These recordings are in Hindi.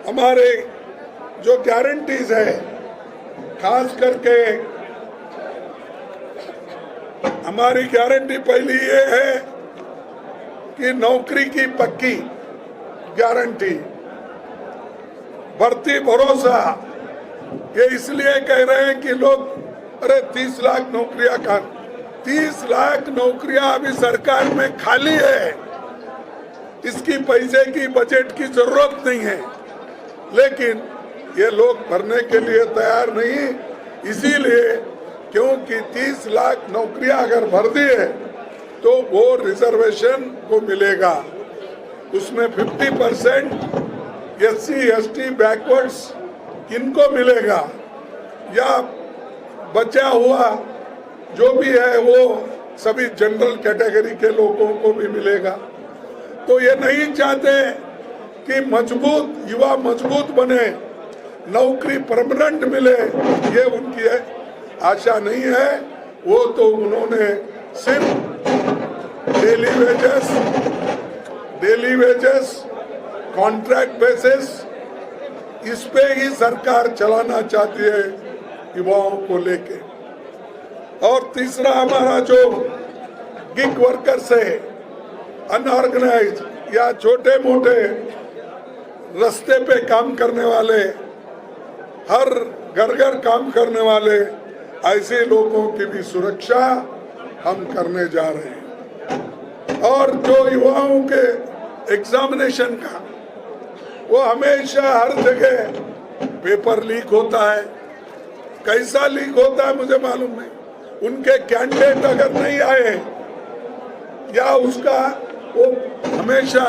हमारे जो गारंटीज है, खास करके हमारी गारंटी पहली ये है कि नौकरी की पक्की गारंटी, भर्ती भरोसा। ये इसलिए कह रहे हैं कि लोग अरे 30 लाख नौकरियां का 30 लाख नौकरियां अभी सरकार में खाली है, इसकी पैसे की बजट की जरूरत नहीं है, लेकिन ये लोग भरने के लिए तैयार नहीं, इसीलिए क्योंकि 30 लाख नौकरियां अगर भर दी है तो वो रिजर्वेशन को मिलेगा, उसमें 50% SC ST बैकवर्ड्स किनको मिलेगा, या बचा हुआ जो भी है वो सभी जनरल कैटेगरी के लोगों को भी मिलेगा। तो ये नहीं चाहते कि मजबूत युवा मजबूत बने, नौकरी परमानेंट मिले, ये उनकी आशा नहीं है। वो तो उन्होंने सिर्फ डेली वेजेस कॉन्ट्रैक्ट बेसिस, इस पे ही सरकार चलाना चाहती है युवाओं को लेके। और तीसरा हमारा जो गिग वर्कर्स है, अनऑर्गेनाइज या छोटे मोटे रास्ते पे काम करने वाले, हर घर घर काम करने वाले, ऐसे लोगों की भी सुरक्षा हम करने जा रहे हैं। और जो युवाओं के एग्जामिनेशन का, वो हमेशा हर जगह पेपर लीक होता है, कैसा लीक होता है मुझे मालूम नहीं। उनके कैंडिडेट अगर नहीं आए या उसका वो हमेशा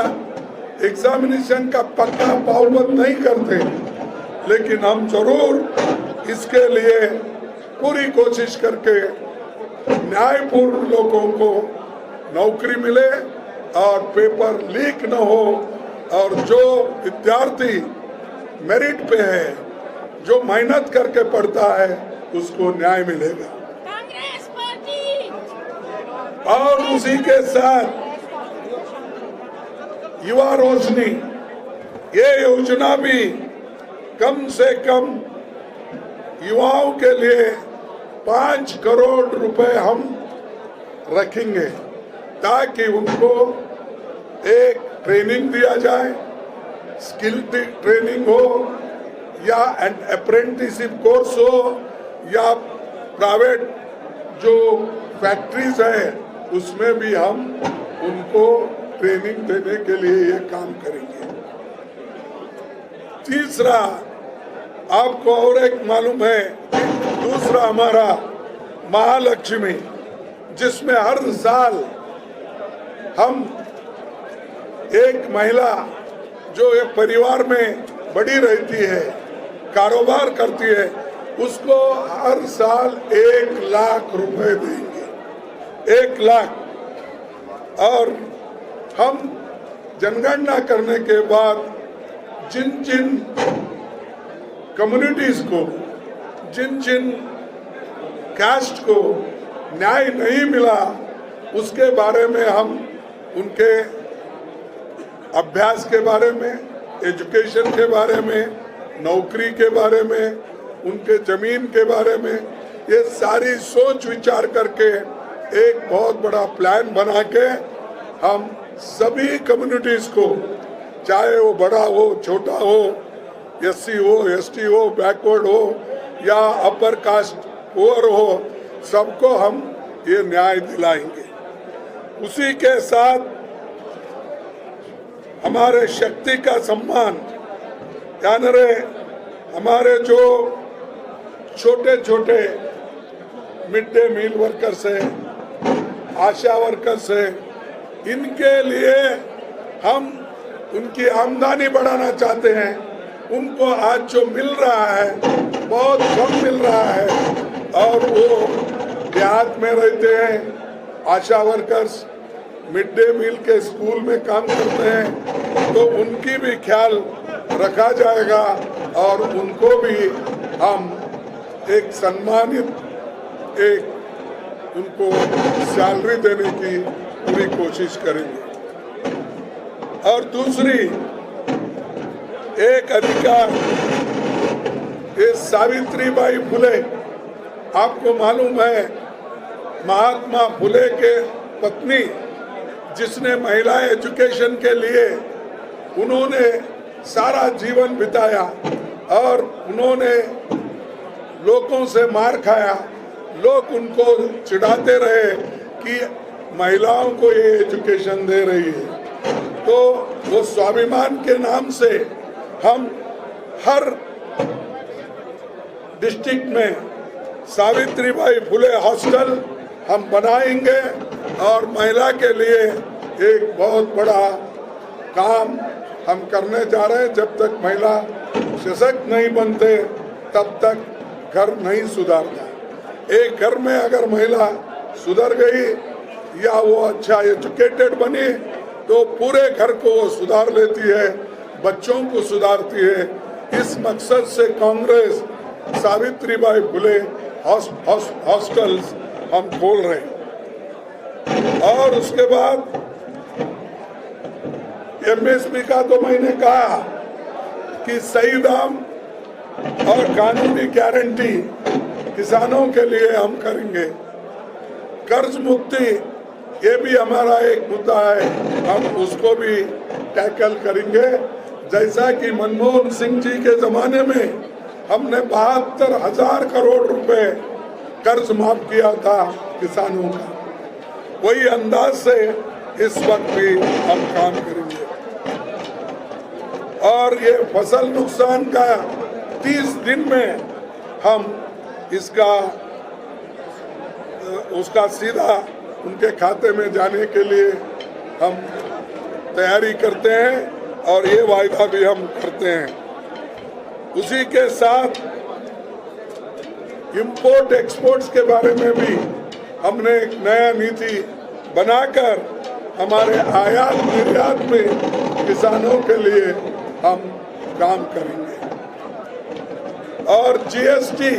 एग्जामिनेशन का पक्का पाबंद नहीं करते, लेकिन हम जरूर इसके लिए पूरी कोशिश करके न्यायपूर्ण लोगों को नौकरी मिले और पेपर लीक न हो, और जो विद्यार्थी मेरिट पे है, जो मेहनत करके पढ़ता है, उसको न्याय मिलेगा। कांग्रेस पार्टी। और उसी के साथ युवा रोशनी, ये योजना भी कम से कम युवाओं के लिए 5 करोड़ रुपए हम रखेंगे, ताकि उनको एक ट्रेनिंग दिया जाए, स्किल ट्रेनिंग हो या अप्रेंटिसशिप कोर्स हो, या प्राइवेट जो फैक्ट्रीज है उसमें भी हम उनको ट्रेनिंग देने के लिए ये काम करेंगे। तीसरा, आपको और एक मालूम है, दूसरा हमारा महालक्ष्मी, जिसमें हर साल हम एक महिला जो एक परिवार में बड़ी रहती है, कारोबार करती है, उसको हर साल 1 लाख रुपए देंगे, 1 लाख। और हम जनगणना करने के बाद जिन जिन कम्युनिटीज को, जिन जिन कास्ट को न्याय नहीं मिला, उसके बारे में हम उनके अभ्यास के बारे में, एजुकेशन के बारे में, नौकरी के बारे में, उनके जमीन के बारे में, ये सारी सोच विचार करके एक बहुत बड़ा प्लान बना के हम सभी कम्युनिटीज को, चाहे वो बड़ा हो, छोटा हो, SC हो, ST हो, बैकवर्ड हो या अपर कास्ट पुअर हो, सबको हम ये न्याय दिलाएंगे। उसी के साथ हमारे शक्ति का सम्मान, यानी हमारे जो छोटे छोटे मिड डे मील वर्कर्स है, आशा वर्कर्स है, इनके लिए हम उनकी आमदनी बढ़ाना चाहते हैं। उनको आज जो मिल रहा है बहुत कम मिल रहा है, और वो देहात में रहते हैं, आशा वर्कर्स मिड डे मील के स्कूल में काम करते हैं, तो उनकी भी ख्याल रखा जाएगा और उनको भी हम एक सम्मानित एक उनको सैलरी देने की पूरी कोशिश करेंगे। और दूसरी, एक अधिकार, ये सावित्रीबाई फुले, आपको मालूम है महात्मा फुले के पत्नी, जिसने महिला एजुकेशन के लिए उन्होंने सारा जीवन बिताया और उन्होंने लोगों से मार खाया। लोग उनको चिढ़ाते रहे कि महिलाओं को ये एजुकेशन दे रही है। तो वो स्वाभिमान के नाम से हम हर डिस्ट्रिक्ट में सावित्रीबाई फुले हॉस्टल हम बनाएंगे और महिला के लिए एक बहुत बड़ा काम हम करने जा रहे हैं। जब तक महिला सशक्त नहीं बनते तब तक घर नहीं सुधरता। एक घर में अगर महिला सुधर गई या वो अच्छा एजुकेटेड बनी तो पूरे घर को वो सुधार लेती है, बच्चों को सुधारती है। इस मकसद से कांग्रेस सावित्रीबाई फुले हॉस्टल्स हम खोल रहे हैं। और उसके बाद एमएसपी का तो मैंने कहा कि सही दाम और कानूनी गारंटी किसानों के लिए हम करेंगे। कर्ज मुक्ति, ये भी हमारा एक मुद्दा है, हम उसको भी टैकल करेंगे। जैसा कि मनमोहन सिंह जी के जमाने में हमने 72,000 करोड़ रुपए कर्ज माफ किया था किसानों का, वही अंदाज से इस वक्त भी हम काम करेंगे। और ये फसल नुकसान का 30 दिन में हम उसका सीधा उनके खाते में जाने के लिए हम तैयारी करते हैं और ये वायदा भी हम करते हैं। उसी के साथ इंपोर्ट एक्सपोर्ट्स के बारे में भी हमने एक नया नीति बनाकर हमारे आयात निर्यात में किसानों के लिए हम काम करेंगे। और जीएसटी,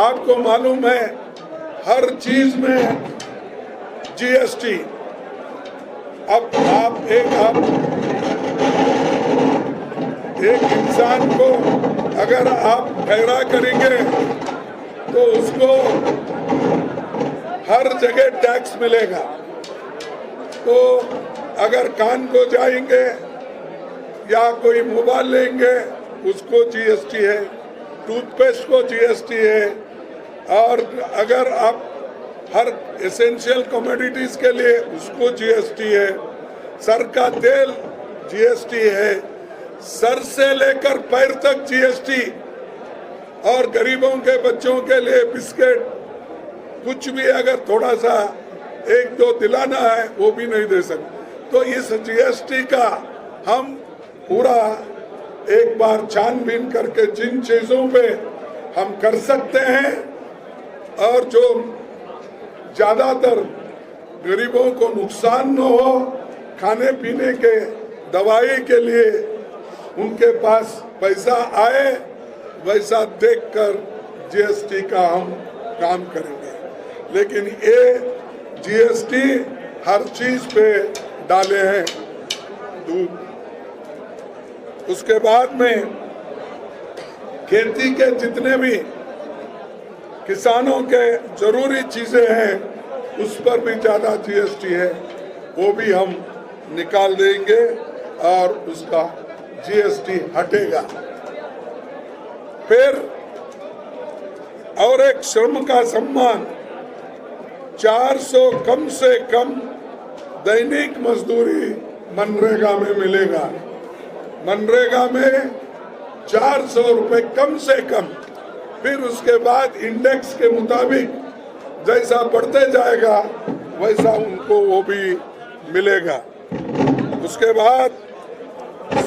आपको मालूम है हर चीज में जीएसटी। अब आप एक इंसान को अगर आप खैरा करेंगे तो उसको हर जगह टैक्स मिलेगा। तो अगर कान को जाएंगे या कोई मोबाइल लेंगे उसको जीएसटी है, टूथपेस्ट को जीएसटी है, और अगर आप हर एसेंशियल कमोडिटीज के लिए उसको जीएसटी है। सर का तेल जीएसटी है, सर से लेकर पैर तक जीएसटी। और गरीबों के बच्चों के लिए बिस्किट, कुछ भी अगर थोड़ा सा 1-2 दिलाना है वो भी नहीं दे सकते। तो इस जीएसटी का हम पूरा एक बार छानबीन करके जिन चीजों पे हम कर सकते हैं और जो ज्यादातर गरीबों को नुकसान न हो, खाने पीने के दवाई के लिए उनके पास पैसा आए, वैसा देखकर जीएसटी का हम काम करेंगे। लेकिन ये जीएसटी हर चीज पे डाले हैं। दूध, उसके बाद में खेती के जितने भी किसानों के जरूरी चीजें हैं उस पर भी ज्यादा जीएसटी है, वो भी हम निकाल देंगे और उसका जीएसटी हटेगा। फिर और एक श्रम का सम्मान, 400 कम से कम दैनिक मजदूरी मनरेगा में मिलेगा। मनरेगा में 400 रुपए कम से कम। फिर उसके बाद इंडेक्स के मुताबिक जैसा बढ़ते जाएगा वैसा उनको वो भी मिलेगा। उसके बाद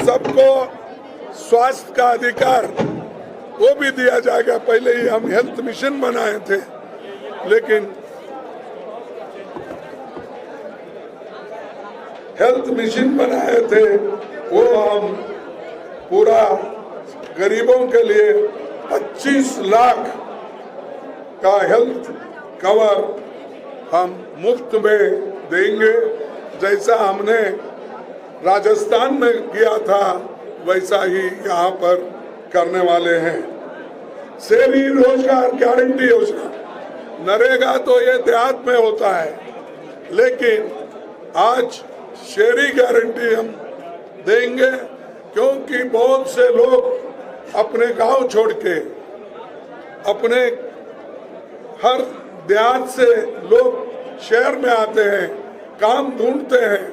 सबको स्वास्थ्य का अधिकार वो भी दिया जाएगा। पहले ही हम हेल्थ मिशन बनाए थे, लेकिन हेल्थ मिशन बनाए थे वो हम पूरा गरीबों के लिए 25 लाख का हेल्थ कवर हम मुफ्त में देंगे। जैसा हमने राजस्थान में किया था वैसा ही यहाँ पर करने वाले हैं। शहरी रोजगार गारंटी योजना, नरेगा तो ये देहात में होता है, लेकिन आज शहरी गारंटी हम देंगे, क्योंकि बहुत से लोग अपने गांव छोड़ के, अपने हर देहात से लोग शहर में आते हैं, काम ढूंढते हैं,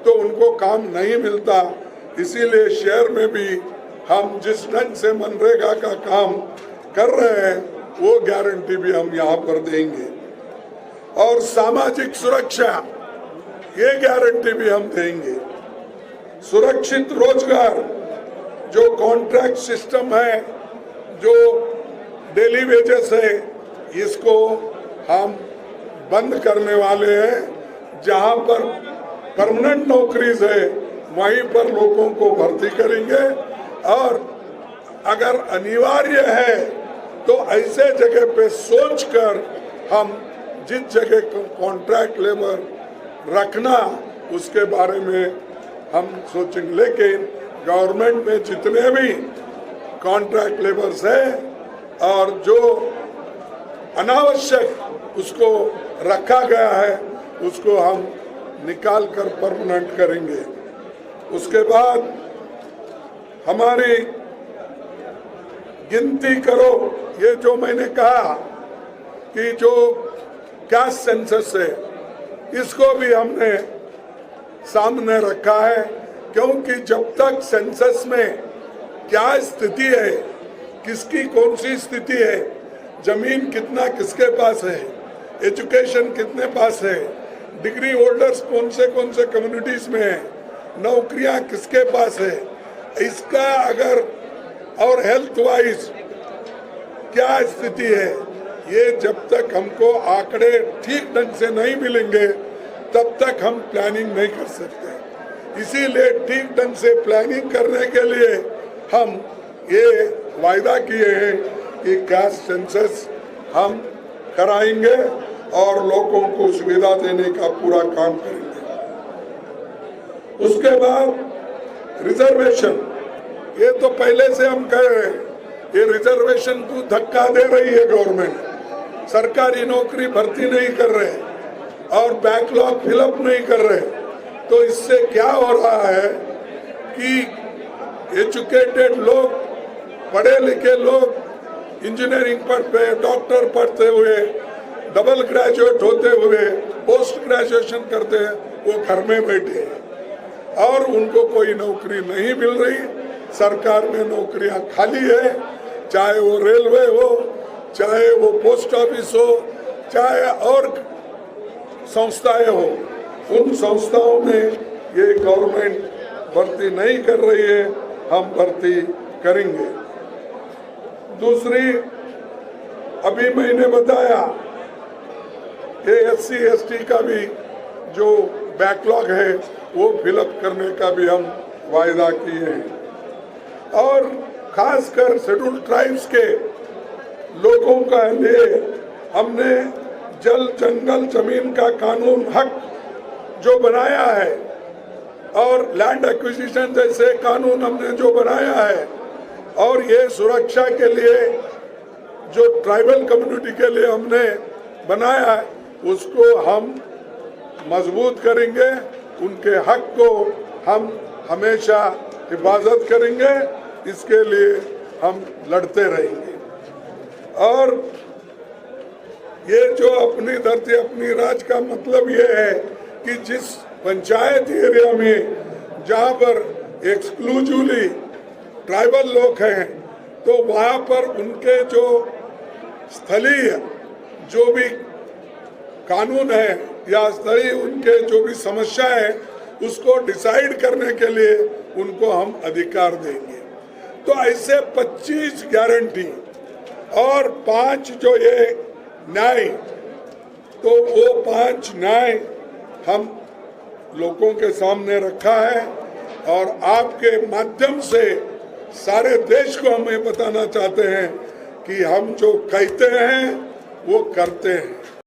तो उनको काम नहीं मिलता। इसीलिए शहर में भी हम जिस ढंग से मनरेगा का काम कर रहे हैं, वो गारंटी भी हम यहाँ पर देंगे। और सामाजिक सुरक्षा, ये गारंटी भी हम देंगे। सुरक्षित रोजगार, जो कॉन्ट्रैक्ट सिस्टम है, जो डेली वेजेस है, इसको हम बंद करने वाले हैं। जहां पर परमानेंट नौकरीज है, वहीं पर लोगों को भर्ती करेंगे। और अगर अनिवार्य है तो ऐसे जगह पे सोचकर हम जिस जगह कॉन्ट्रैक्ट लेबर रखना, उसके बारे में हम सोचेंगे। लेकिन गवर्नमेंट में जितने भी कॉन्ट्रैक्ट लेबर्स है और जो अनावश्यक उसको रखा गया है, उसको हम निकाल कर परमानेंट करेंगे। उसके बाद हमारी गिनती करो, ये जो मैंने कहा कि जो कास्ट सेंसस है, इसको भी हमने सामने रखा है, क्योंकि जब तक सेंसस में क्या स्थिति है, किसकी कौन सी स्थिति है, जमीन कितना किसके पास है, एजुकेशन कितने पास है, डिग्री होल्डर्स कौन से कम्युनिटीज में है, नौकरियां किसके पास है, इसका अगर और हेल्थ वाइज क्या स्थिति है, ये जब तक हमको आंकड़े ठीक ढंग से नहीं मिलेंगे, तब तक हम प्लानिंग नहीं कर सकते। इसीलिए ठीक ढंग से प्लानिंग करने के लिए हम ये वायदा किए हैं कि कास्ट सेंसस हम कराएंगे और लोगों को सुविधा देने का पूरा काम करेंगे। उसके बाद रिजर्वेशन, ये तो पहले से हम कह रहे हैं, ये रिजर्वेशन को धक्का दे रही है गवर्नमेंट। सरकारी नौकरी भर्ती नहीं कर रहे और बैकलॉग फिलअप नहीं कर रहे, तो इससे क्या हो रहा है कि एजुकेटेड लोग, पढ़े लिखे लोग, इंजीनियरिंग पढ़ते, डॉक्टर पढ़ते हुए, डबल ग्रेजुएट होते हुए, पोस्ट ग्रेजुएशन करते हैं, वो घर में बैठे हैं और उनको कोई नौकरी नहीं मिल रही। सरकार में नौकरियां खाली है, चाहे वो रेलवे हो, चाहे वो पोस्ट ऑफिस हो, चाहे और संस्थाएं हो। उन संस्थाओं में ये गवर्नमेंट भर्ती नहीं कर रही है, हम भर्ती करेंगे। दूसरी, अभी मैंने बताया कि SC ST का भी जो बैकलॉग है वो फिलअप करने का भी हम वायदा किए हैं। और खासकर शेड्यूल्ड ट्राइब्स के लोगों का लिए हमने जल जंगल जमीन का कानून हक जो बनाया है और लैंड एक्विजिशन जैसे कानून हमने जो बनाया है, और ये सुरक्षा के लिए जो ट्राइबल कम्युनिटी के लिए हमने बनाया है, उसको हम मजबूत करेंगे। उनके हक को हम हमेशा हिफाजत करेंगे, इसके लिए हम लड़ते रहेंगे। और ये जो अपनी धरती अपनी राज का मतलब ये है कि जिस पंचायत एरिया में जहाँ पर एक्सक्लूसिवली ट्राइबल लोग हैं, तो वहाँ पर उनके जो स्थलीय जो भी कानून है या स्थलीय उनके जो भी समस्या है, उसको डिसाइड करने के लिए उनको हम अधिकार देंगे। तो ऐसे 25 गारंटी और 5 जो ये न्याय, तो वो 5 न्याय हम लोगों के सामने रखा है और आपके माध्यम से सारे देश को हम ये बताना चाहते हैं कि हम जो कहते हैं वो करते हैं।